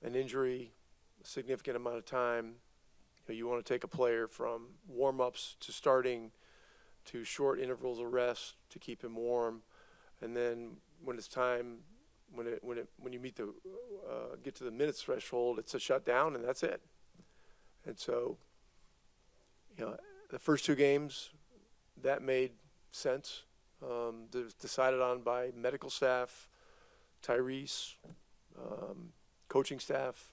an injury, a significant amount of time. You want to take a player from warm-ups to starting to short intervals of rest to keep him warm, and then when it's time, when you meet the get to the minutes threshold, it's a shutdown and that's it. And so, the first two games, that made sense. Decided on by medical staff, Tyrese, coaching staff.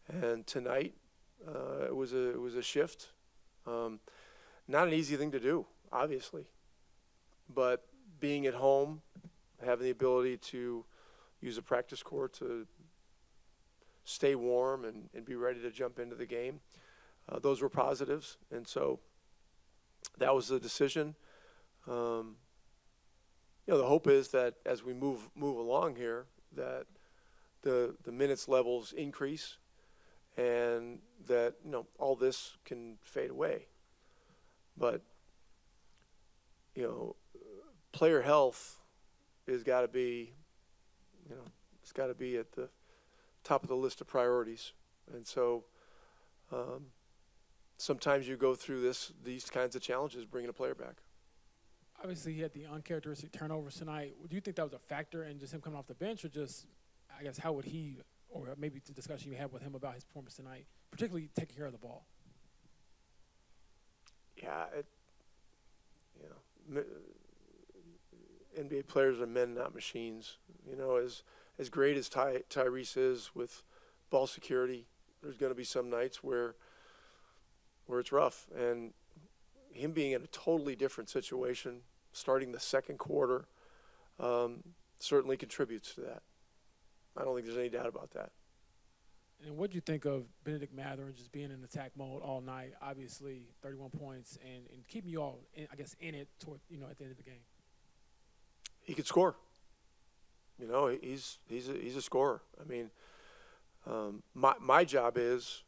And tonight, it was a shift. Not an easy thing to do, obviously, but being at home, having the ability to use a practice court to stay warm and be ready to jump into the game, those were positives, and so that was the decision. The hope is that as we move along here, that the minutes levels increase, and that all this can fade away. But player health has got to be, it's got to be at the top of the list of priorities. And so sometimes you go through these kinds of challenges bringing a player back. Obviously, he had the uncharacteristic turnovers tonight. Do you think that was a factor in just him coming off the bench, or just, I guess, how would he, or maybe the discussion you had with him about his performance tonight, particularly taking care of the ball? Yeah, NBA players are men, not machines. As great as Tyrese is with ball security, there's going to be some nights where it's rough. And him being in a totally different situation, starting the second quarter, certainly contributes to that. I don't think there's any doubt about that. And what do you think of Bennedict Mathurin just being in attack mode all night? Obviously, 31 points and keeping you all, in it toward at the end of the game. He could score. He's a scorer. I mean, my job is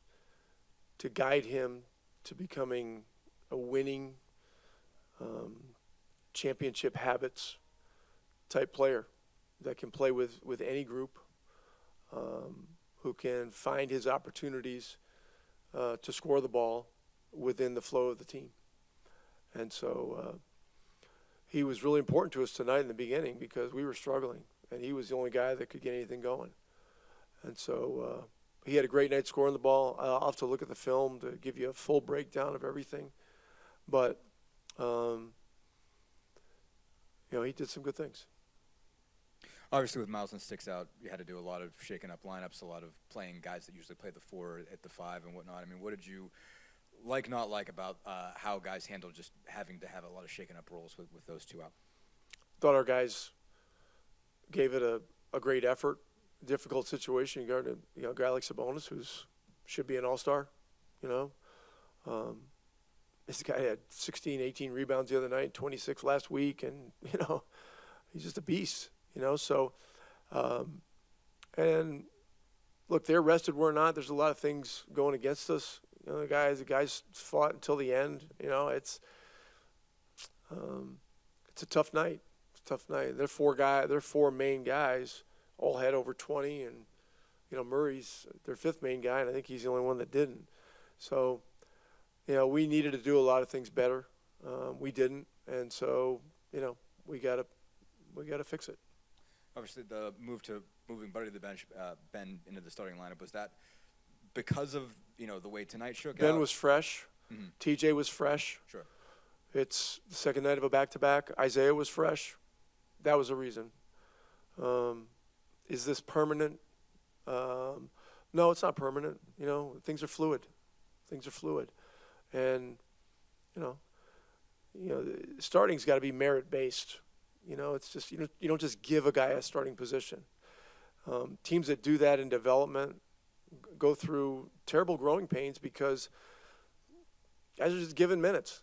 to guide him to becoming a winning, championship habits type player that can play with any group, who can find his opportunities to score the ball within the flow of the team. And so he was really important to us tonight in the beginning because we were struggling, and he was the only guy that could get anything going. And so he had a great night scoring the ball. I'll have to look at the film to give you a full breakdown of everything. But, he did some good things. Obviously, with Miles and sticks out, you had to do a lot of shaking up lineups, a lot of playing guys that usually play the 4 at the 5 and whatnot. I mean, what did you not like about how guys handled just having to have a lot of shaking up roles with those two out? Thought our guys gave it a great effort. Difficult situation. You got a guy like Sabonis, who should be an all-star. This guy had 16, 18 rebounds the other night, 26 last week, and he's just a beast. So, and look, they're rested, we're not. There's a lot of things going against us. The guys fought until the end. It's a tough night. It's a tough night. They're four main guys, all had over 20, and Murray's their fifth main guy, and I think he's the only one that didn't. So, we needed to do a lot of things better. We didn't, and so we gotta fix it. Obviously, the moving Buddy to the bench, Ben into the starting lineup, was that because of the way tonight shook out? Ben was fresh. Mm-hmm. TJ was fresh. Sure. It's the second night of a back-to-back. Isaiah was fresh. That was a reason. Is this permanent? No, it's not permanent. Things are fluid. And starting's got to be merit-based. It's just you don't just give a guy a starting position. Teams that do that in development go through terrible growing pains because guys are just given minutes.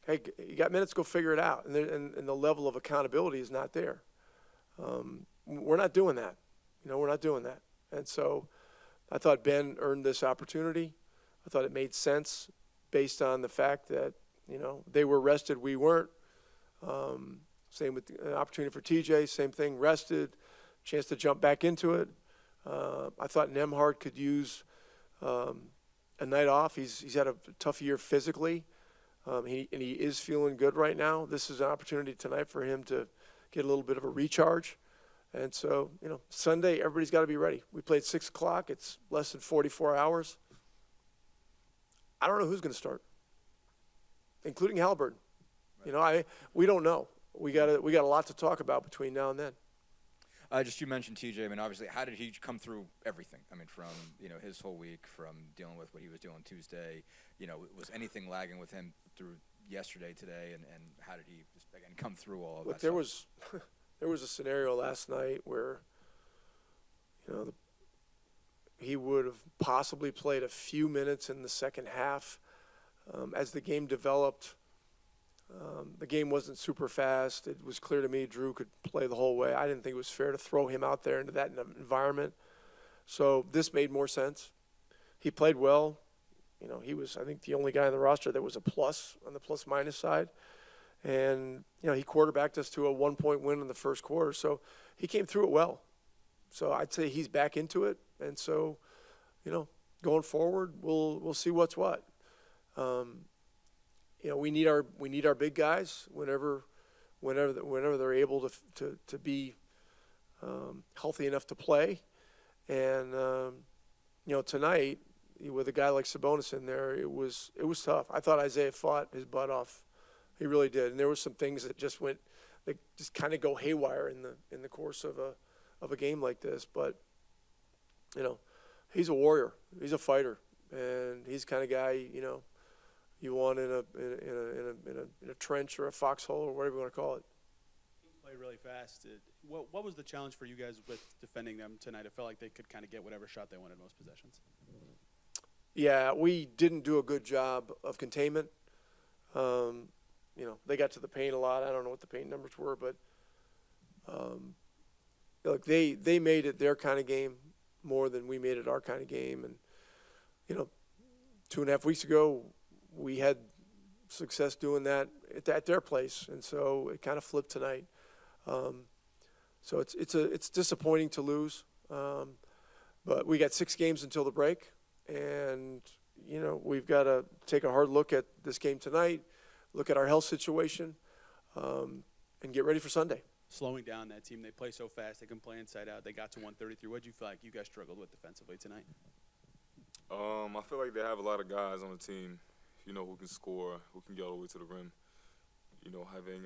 Hey, you got minutes, go figure it out. And the level of accountability is not there. We're not doing that. We're not doing that. And so I thought Ben earned this opportunity. I thought it made sense based on the fact that, they were rested, we weren't. Same with the opportunity for TJ, same thing, rested, chance to jump back into it. I thought Nemhard could use a night off. He's had a tough year physically, and he is feeling good right now. This is an opportunity tonight for him to get a little bit of a recharge. And so, Sunday, everybody's got to be ready. We played 6 o'clock. It's less than 44 hours. I don't know who's going to start, including Haliburton. We don't know. We got a lot to talk about between now and then. You mentioned TJ. I mean, obviously, how did he come through everything? I mean, from his whole week, from dealing with what he was doing Tuesday. Was anything lagging with him through yesterday, today, and how did he just again come through all of that? There was a scenario last night where he would have possibly played a few minutes in the second half. As the game developed, the game wasn't super fast. It was clear to me Drew could play the whole way. I didn't think it was fair to throw him out there into that environment. So this made more sense. He played well. He was, I think, the only guy on the roster that was a plus on the plus-minus side. And, he quarterbacked us to a 1-point win in the first quarter. So he came through it well. So I'd say he's back into it. And so, going forward, we'll see what's what. We need our big guys whenever they're able to be healthy enough to play. And tonight with a guy like Sabonis in there, it was tough. I thought Isaiah fought his butt off. He really did. And there were some things that just kind of go haywire in the course of a game like this. But he's a warrior. He's a fighter, and he's the kind of guy you want in a trench or a foxhole or whatever you want to call it. Play really fast. What was the challenge for you guys with defending them tonight? I felt like they could kind of get whatever shot they wanted most possessions. Yeah, we didn't do a good job of containment. They got to the paint a lot. I don't know what the paint numbers were, but they made it their kind of game more than we made it our kind of game. And 2.5 weeks ago, we had success doing that at their place, and so it kind of flipped tonight. So it's disappointing to lose, but we got 6 games until the break, and we've got to take a hard look at this game tonight, look at our health situation, and get ready for Sunday. Slowing down that team, they play so fast, they can play inside out. They got to 133. What did you feel like you guys struggled with defensively tonight? I feel like they have a lot of guys on the team, who can score, who can get all the way to the rim. Having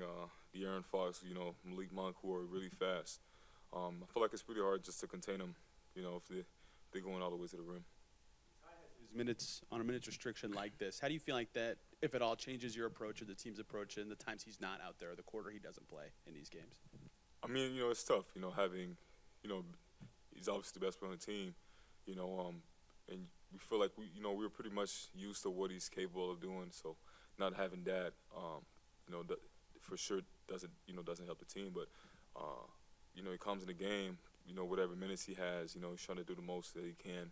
De'Aaron Fox, Malik Monk, who are really fast. I feel like it's pretty hard just to contain them, if they're going all the way to the rim. His minutes on a minutes restriction like this, how do you feel like that, if at all, changes your approach or the team's approach in the times he's not out there, or the quarter he doesn't play in these games? I mean, it's tough, having, he's obviously the best player on the team, and we feel like we were pretty much used to what he's capable of doing. So not having that, for sure doesn't help the team. But he comes in the game, whatever minutes he has, he's trying to do the most that he can.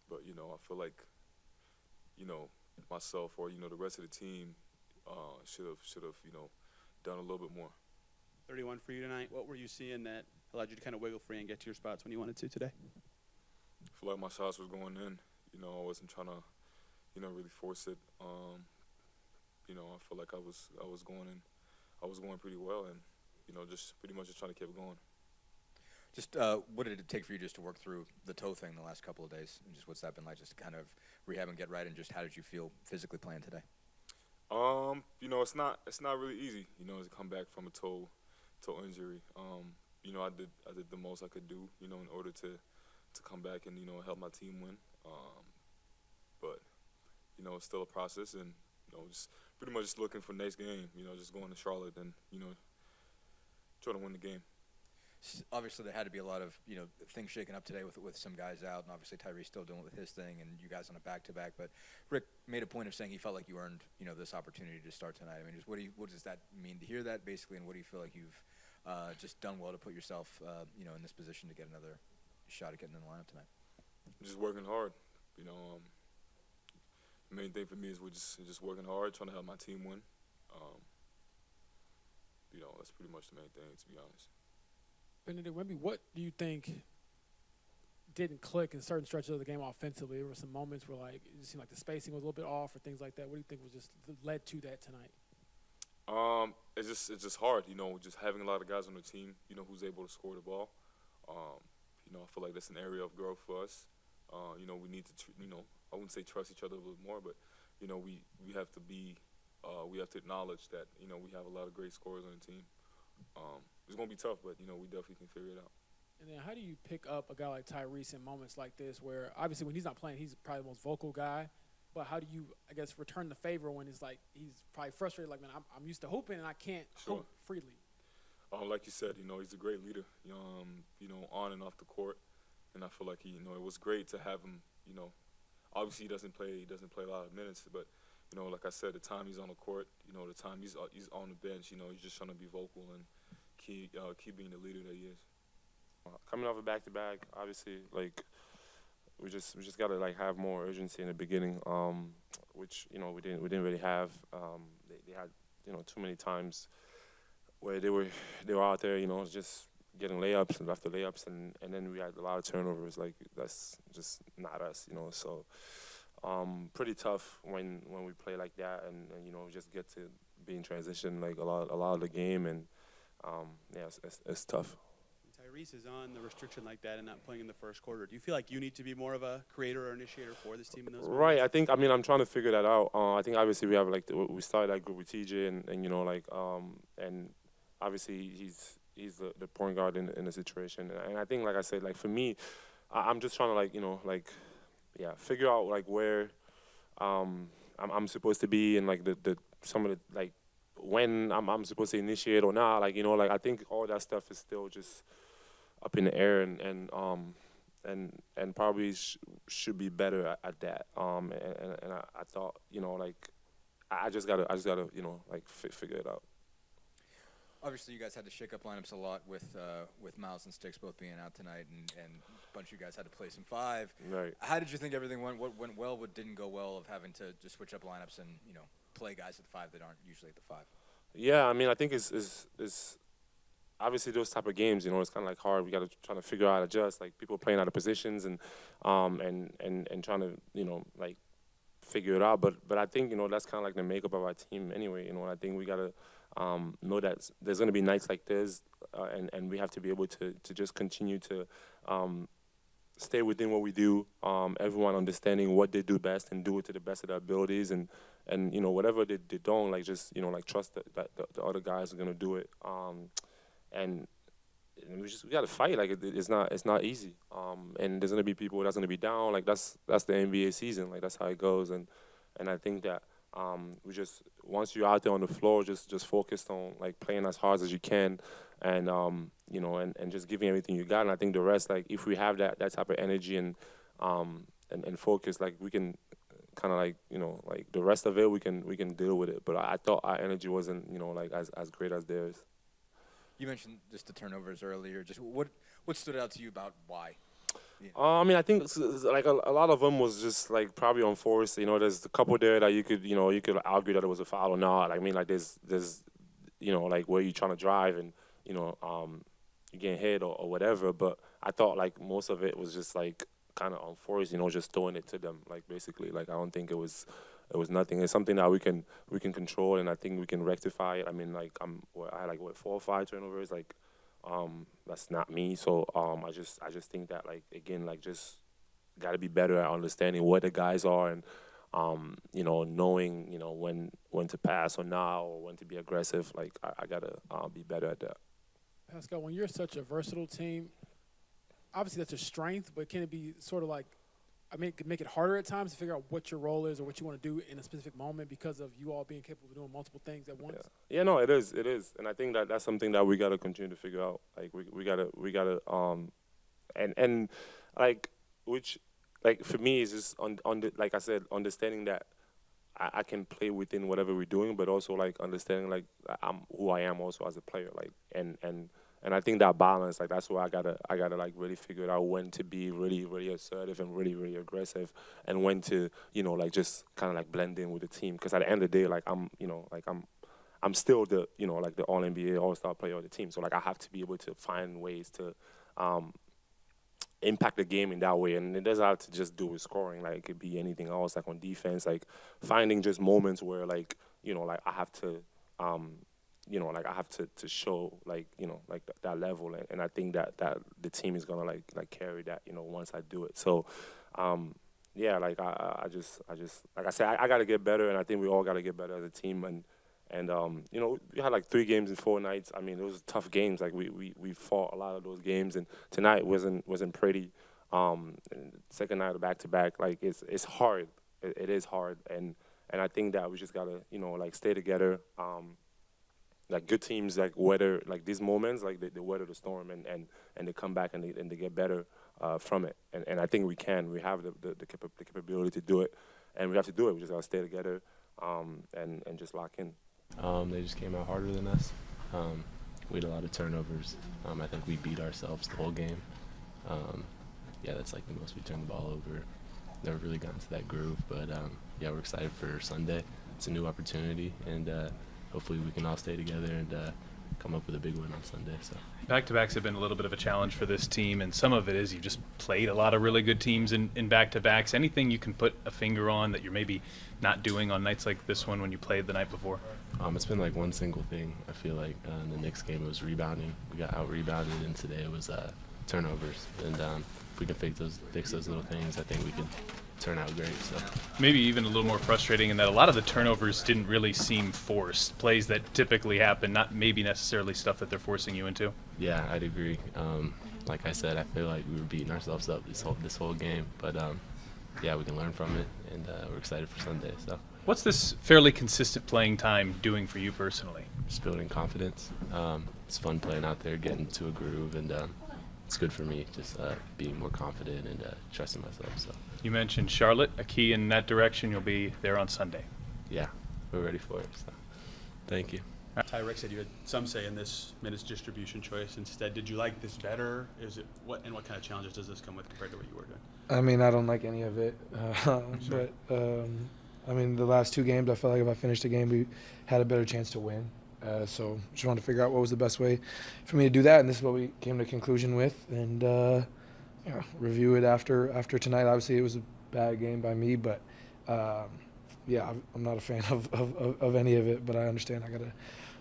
But I feel like myself or the rest of the team should have done a little bit more. 31 for you tonight. What were you seeing that allowed you to kind of wiggle free and get to your spots when you wanted to today? I feel like my shots was going in. I wasn't trying to, really force it. I feel like I was going in. I was going pretty well, and just pretty much just trying to keep it going. Just what did it take for you just to work through the toe thing the last couple of days, and just what's that been like, just to kind of rehab and get right, and just how did you feel physically playing today? It's not really easy, to come back from a toe injury. I did the most I could do, in order to come back and help my team win. But it's still a process, and just pretty much just looking for next game. Just going to Charlotte and trying to win the game. Obviously, there had to be a lot of things shaken up today with some guys out, and obviously Tyrese still doing it with his thing, and you guys on a back-to-back. But Rick made a point of saying he felt like you earned this opportunity to start tonight. I mean, just what does that mean to hear that basically, and what do you feel like you've just done well to put yourself in this position to get another shot at getting in the lineup tonight? Just working hard. The main thing for me is we're just working hard, trying to help my team win. That's pretty much the main thing, to be honest. Bennedict, maybe what do you think didn't click in certain stretches of the game offensively? There were some moments where like it just seemed like the spacing was a little bit off or things like that. What do you think was just led to that tonight? It's just hard, just having a lot of guys on the team, who's able to score the ball. I feel like that's an area of growth for us. We need to, I wouldn't say trust each other a little more, but we have to be, we have to acknowledge that we have a lot of great scorers on the team. It's gonna be tough, but we definitely can figure it out. And then how do you pick up a guy like Tyrese in moments like this where obviously when he's not playing, he's probably the most vocal guy. But how do you, I guess, return the favor when it's like he's probably frustrated, like, man, I'm used to hooping and I can't hoop freely? Like you said, he's a great leader, on and off the court. And I feel like it was great to have him, obviously he doesn't play a lot of minutes, but, like I said, the time he's on the court, the time he's on the bench, he's just trying to be vocal and keep being the leader that he is. Coming off a back-to-back, obviously, like, we just gotta like have more urgency in the beginning, which we didn't really have. They had too many times where they were out there, just getting layups and after layups, and then we had a lot of turnovers. Like that's just not us, So pretty tough when we play like that, and just get to be in transition like a lot of the game, and it's tough. Tyrese is on the restriction like that and not playing in the first quarter. Do you feel like you need to be more of a creator or initiator for this team in those moments? Right. I'm trying to figure that out. I think obviously we have like we started that group with TJ and and obviously he's the point guard in the situation. And I think, like I said, like for me, I'm just trying to figure out like where I'm supposed to be and like the some of the like when I'm supposed to initiate or not. Like I think all that stuff is still just up in the air, and probably should be better at that. And I thought, I just gotta figure it out. Obviously, you guys had to shake up lineups a lot with Miles and Sticks both being out tonight, and a bunch of you guys had to play some five. Right. How did you think everything went? What went well? What didn't go well? Of having to just switch up lineups and play guys at the five that aren't usually at the five. Yeah, I think it's obviously those type of games, it's kind of like hard. We got to try to figure out how to adjust, like people playing out of positions and trying to like figure it out. But I think that's kind of like the makeup of our team anyway. I think we got to know that there's going to be nights like this, and we have to be able to just continue to stay within what we do. Everyone understanding what they do best and do it to the best of their abilities, and whatever they don't, like just like trust that the other guys are gonna do it. And we got to fight. Like it's not easy. And there's gonna be people that's gonna be down. Like that's the NBA season. Like that's how it goes. And I think that we just once you're out there on the floor, just focused on like playing as hard as you can, and and just giving everything you got. And I think the rest, like if we have that type of energy and focus, like we can kind of like like the rest of it we can deal with it. But I thought our energy wasn't like as great as theirs. You mentioned just the turnovers earlier. Just what stood out to you about why? I think it's like a lot of them was just like probably unforced. There's a couple there that you could argue that it was a foul or not. Like there's like where you're trying to drive and you getting hit or whatever. But I thought like most of it was just like kind of unforced. Just throwing it to them. Like basically, like I don't think it was nothing. It's something that we can control, and I think we can rectify it. I had like 4 or 5 turnovers. Like that's not me. So I just think that like again like just got to be better at understanding what the guys are and knowing when to pass or not or when to be aggressive. Like I gotta be better at that. Pascal, when you're such a versatile team, obviously that's a strength, but can it be sort of like make it harder at times to figure out what your role is or what you want to do in a specific moment because of you all being capable of doing multiple things at once? Yeah, no, it is, and I think that's something that we gotta continue to figure out. Like we gotta and like which like for me is just on the, like I said, understanding that I can play within whatever we're doing, but also like understanding like I'm who I am also as a player, like and I think that balance, like that's where I gotta like really figure out when to be really, really assertive and really, really aggressive, and when to like just kind of like blend in with the team. Because at the end of the day, like I'm I'm still the, like the All-NBA, All-Star player of the team. So, like, I have to be able to find ways to impact the game in that way. And it doesn't have to just do with scoring. Like, it could be anything else, like on defense, like finding just moments where, like, like I have to, like I have to show, like, like that level. And I think that the team is going to, like carry that, once I do it. So, yeah, like I just like I said, I got to get better, and I think we all got to get better as a team. And we had like 3 games in 4 nights. I mean, those tough games. Like we fought a lot of those games, and tonight wasn't pretty. And second night of back-to-back, like it's hard. It is hard, and I think that we just gotta like stay together. Like good teams like weather like these moments, like they weather the storm and they come back and they get better from it. And I think we can. We have the capability to do it, and we have to do it. We just gotta stay together and just lock in. They just came out harder than us. We had a lot of turnovers. I think we beat ourselves the whole game. Yeah, that's like the most we turned the ball over. Never really gotten to that groove, but yeah, we're excited for Sunday. It's a new opportunity, and hopefully we can all stay together and come up with a big win on Sunday. So Back-to-backs have been a little bit of a challenge for this team, and some of it is you just played a lot of really good teams in back-to-backs. Anything you can put a finger on that you're maybe not doing on nights like this one when you played the night before? it's been like one single thing. I feel like in the Knicks game it was rebounding. We got out-rebounded, and today it was turnovers. And if we can fix those little things, I think we can turn out great. So Maybe even a little more frustrating in that a lot of the turnovers didn't really seem forced. Plays that typically happen, not maybe necessarily stuff that they're forcing you into. yeah, I'd agree. Like I said, I feel like we were beating ourselves up this whole game, but yeah, we can learn from it, and we're excited for Sunday. So What's this fairly consistent playing time doing for you personally? just building confidence. It's fun playing out there, getting to a groove, and it's good for me, just being more confident and trusting myself. So You mentioned Charlotte, a key in that direction. You'll be there on Sunday. yeah, we're ready for it. So thank you. Tyrese said you had some say in this minutes distribution choice. Instead, did you like this better? Is it what kind of challenges does this come with compared to what you were doing? I mean, I don't like any of it. But, I mean, the last 2 games, I felt like if I finished the game, we had a better chance to win. So just wanted to figure out what was the best way for me to do that, and this is what we came to a conclusion with. And, review it after tonight. Obviously, it was a bad game by me, but, yeah, I'm not a fan of any of it, but I understand I got to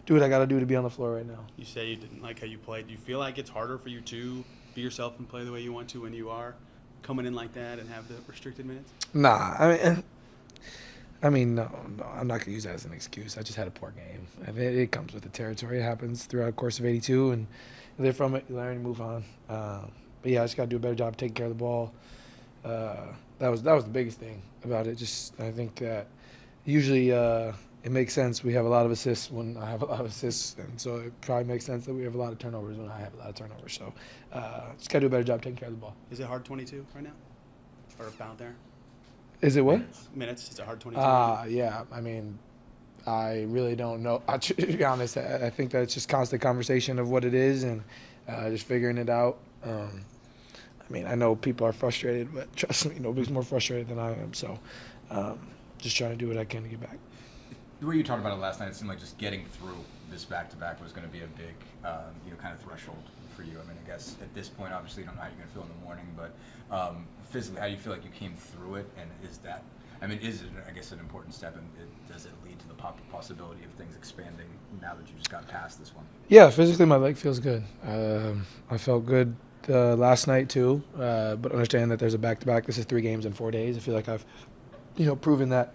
do what I got to do to be on the floor right now. You say you didn't like how you played. Do you feel like it's harder for you to be yourself and play the way you want to when you are coming in like that and have the restricted minutes? Nah, I mean, no, I'm not gonna use that as an excuse. I just had a poor game. I mean, it comes with the territory. It happens throughout the course of 82, and you live from it, you learn, you move on. But yeah, I just gotta do a better job taking care of the ball. That was the biggest thing about it. Just I think that usually it makes sense. We have a lot of assists when I have a lot of assists, and so it probably makes sense that we have a lot of turnovers when I have a lot of turnovers. So just gotta do a better job taking care of the ball. Is it hard 22 right now? Or about there? Is it what? Minutes? Is it hard 22? Yeah. I mean, I really don't know. To be honest, I think that's just constant conversation of what it is and just figuring it out. I mean, I know people are frustrated, but trust me, nobody's more frustrated than I am. So just trying to do what I can to get back. The way you talked about it last night, it seemed like just getting through this back-to-back was going to be a big, kind of threshold for you. I mean, I guess at this point, obviously, you don't know how you're going to feel in the morning, but physically, how do you feel like you came through it? And is it, I guess, an important step? And does it lead to the possibility of things expanding now that you just got past this one? Yeah, physically, my leg feels good. I felt good last night too, but understand that there's a back-to-back. This is 3 games in 4 days. I feel like I've, proven that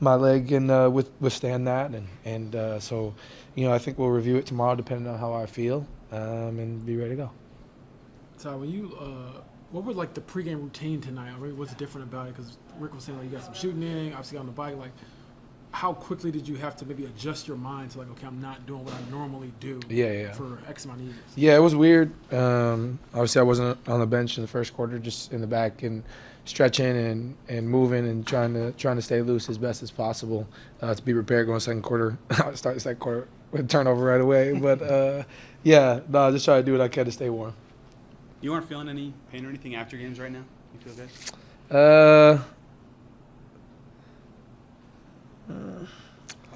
my leg can withstand that, and so, I think we'll review it tomorrow depending on how I feel, and be ready to go. So when you, what was like the pregame routine tonight? Or what's different about it? Because Rick was saying like you got some shooting in, obviously on the bike. Like, how quickly did you have to maybe adjust your mind to like, okay, I'm not doing what I normally do for X amount of years? Yeah, it was weird. Obviously, I wasn't on the bench in the first quarter, just in the back and stretching and moving and trying to stay loose as best as possible to be prepared going second quarter. I start the second quarter with a turnover right away. But, just try to do what I can to stay warm. You aren't feeling any pain or anything after games right now? You feel good?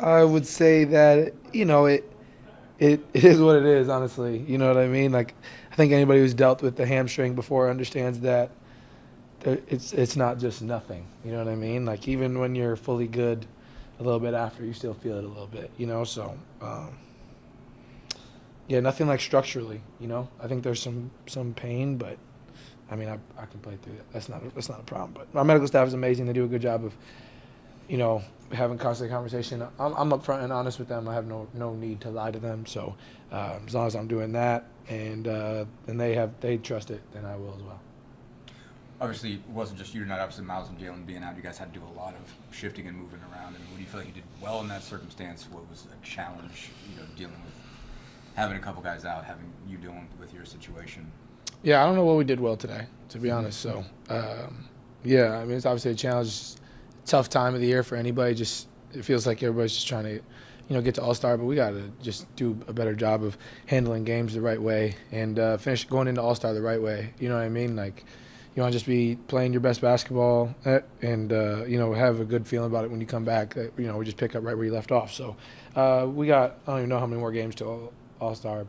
I would say that it is what it is. Honestly, you know what I mean. Like, I think anybody who's dealt with the hamstring before understands that it's not just nothing. You know what I mean? Like, even when you're fully good, a little bit after, you still feel it a little bit. You know, so yeah, nothing like structurally. You know, I think there's some pain, but I mean, I can play through that. That's not a problem. But our medical staff is amazing. They do a good job of, having constant conversation. I'm upfront and honest with them. I have no need to lie to them. So as long as I'm doing that and they trust it, then I will as well. Obviously, it wasn't just you tonight. Obviously, Miles and Jalen being out, you guys had to do a lot of shifting and moving around. I mean, what do you feel like you did well in that circumstance? What was a challenge, dealing with having a couple guys out, having you dealing with your situation? Yeah, I don't know what we did well today, to be honest. So, yeah, I mean, it's obviously a challenge. Tough time of the year for anybody. It feels like everybody's just trying to, get to All-Star, but we got to just do a better job of handling games the right way and finish going into All-Star the right way. You know what I mean? Like, you want to just be playing your best basketball and, have a good feeling about it when you come back. We just pick up right where you left off. So we got, I don't even know how many more games till All-Star,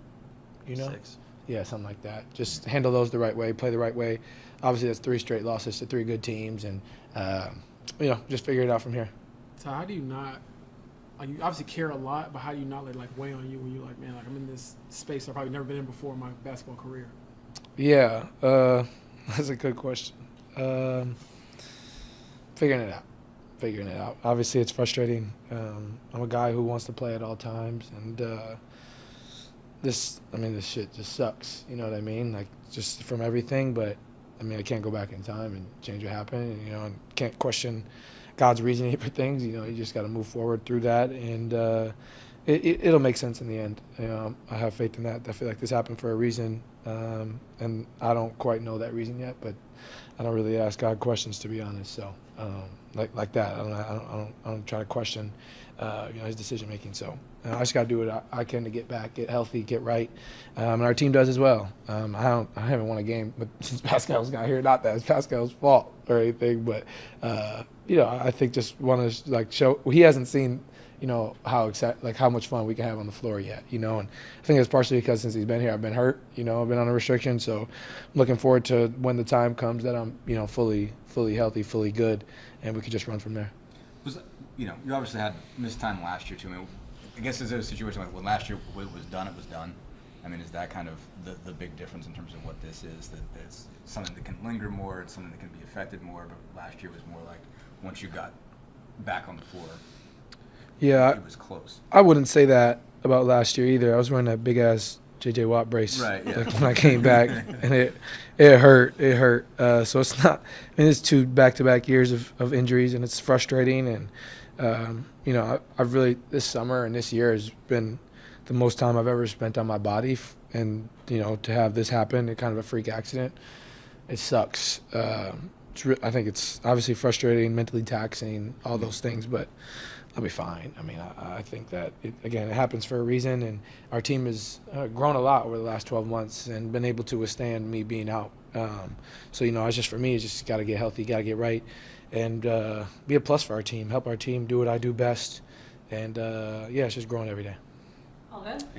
6. Yeah, something like that. Just handle those the right way, play the right way. Obviously, that's 3 straight losses to 3 good teams, and, just figure it out from here. So how do you not, like, you obviously care a lot, but how do you not let, like, weigh on you when you're like, man, like, I'm in this space I've probably never been in before in my basketball career? Yeah, that's a good question. Figuring it out. Obviously, it's frustrating. I'm a guy who wants to play at all times, and this shit just sucks. You know what I mean? Like, just from everything. But I mean, I can't go back in time and change what happened. And, and can't question God's reasoning for things. You just got to move forward through that, and it'll make sense in the end. I have faith in that. I feel like this happened for a reason, and I don't quite know that reason yet. But I don't really ask God questions, to be honest. So like that, I don't try to question his decision making. So I just got to do what I can to get back, get healthy, get right, and our team does as well. I haven't won a game since Pascal's got here. Not that it's Pascal's fault or anything, but I think just want to show he hasn't seen how much fun we can have on the floor yet, and I think it's partially because since he's been here, I've been hurt, I've been on a restriction, so I'm looking forward to when the time comes that I'm, fully healthy, fully good, and we could just run from there. You obviously had missed time last year too. I mean, I guess is there a situation like when last year it was done, it was done? I mean, is that kind of the big difference in terms of what this is? That it's something that can linger more, it's something that can be affected more, but last year was more like once you got back on the floor, yeah, it was close. I wouldn't say that about last year either. I was wearing that big ass J.J. Watt brace when I came back, and it hurt. It hurt. So it's not. I mean, it's 2 back-to-back years of injuries, and it's frustrating. And I've really this summer and this year has been the most time I've ever spent on my body, and to have this happen, it's kind of a freak accident. It sucks. I think it's obviously frustrating, mentally taxing, all those things, but I'll be fine. I mean, I think that, it happens for a reason, and our team has grown a lot over the last 12 months and been able to withstand me being out. So, it's just for me, it's just got to get healthy, got to get right, and be a plus for our team, help our team do what I do best, and, it's just growing every day. All good? Thanks.